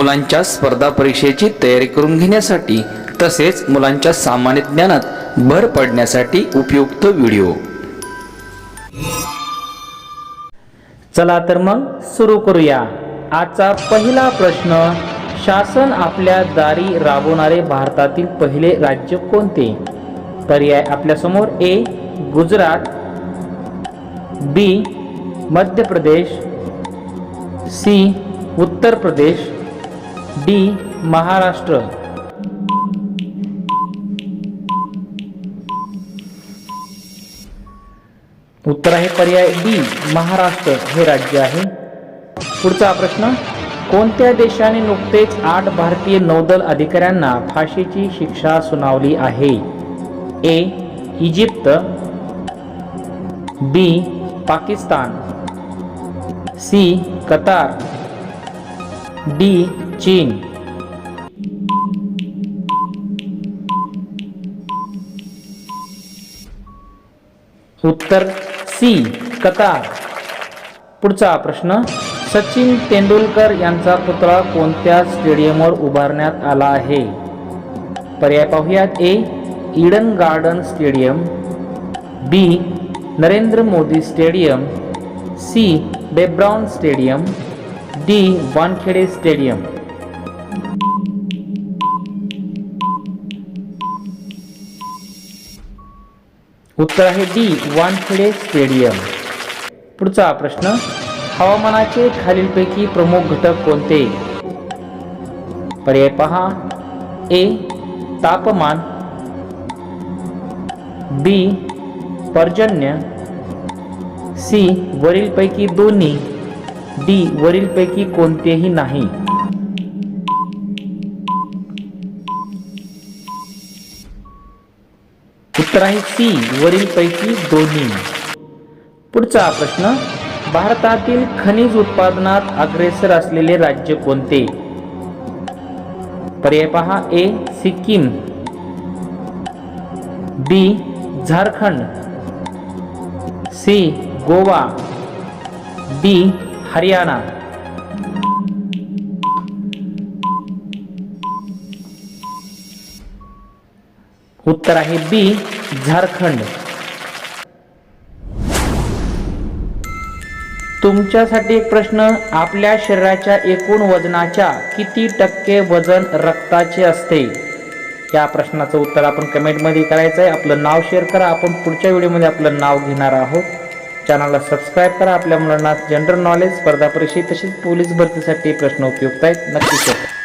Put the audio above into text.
मुलांच्या स्पर्धा परीक्षेची तयारी करून घेण्यासाठी तसेच मुलांच्या सामान्य ज्ञानात भर पडण्यासाठी उपयुक्त व्हिडिओ। चला तर मग सुरू करूया। आजचा पहिला प्रश्न, शासन आपल्या दारी राबवणारे भारतातील पहिले राज्य कोणते? पर्याय आपल्या समोर: ए गुजरात, बी मध्य प्रदेश, सी उत्तर प्रदेश, डी महाराष्ट्र। उत्तर आहे पर्याय डी, महाराष्ट्र हे राज्य आहे। पुढचा प्रश्न, कोणत्या देशाने नुकतेच 8 भारतीय नौदल अधिकाऱ्यांना फाशीची शिक्षा सुनावली आहे? ए इजिप्त, बी पाकिस्तान, सी कतार, डी चीन। उत्तर सी कतार। पुढचा प्रश्न, सचिन तेंडुलकर यांचा पुतळा कोणत्या स्टेडियमवर उभारण्यात आला आहे? पर्याय पाहूयात: A Eden garden stadium, B Narendra Modi stadium, C Brabourne stadium, D Wankhede stadium. उत्तर आहे डी, वानखेडे स्टेडियम। पुढचा प्रश्न, हवामानाचे खालीलपैकी प्रमुख घटक कोणते? पर्याय पहा: ए तापमान, बी पर्जन्य, सी वरीलपैकी दोन्ही, डी वरीलपैकी कोणतेही नाही। उत्तर आहे सी वरीलपैकी दोन्ही। पुढचा प्रश्न, भारतातील खनिज उत्पादनात अग्रेसर असलेले राज्य कोणते? पर्याय पहा: ए सिक्कीम, बी झारखंड, सी गोवा, डी हरियाणा। उत्तर आहे बी झारखंड। तुमच्यासाठी एक प्रश्न, आपल्या शरीराच्या एकूण वजनाच्या किती टक्के वजन रक्ताचे असते? या प्रश्नाचं उत्तर आपण कमेंटमध्ये करायचं आहे। आपलं नाव शेअर करा, आपण पुढच्या व्हिडिओमध्ये आपलं नाव घेणार आहोत। चॅनलला सबस्क्राईब करा। आपल्या मुलांना जनरल नॉलेज, स्पर्धा परीक्षा तसेच पोलीस भरतीसाठी प्रश्न उपयुक्त आहेत, नक्की शेअर करा।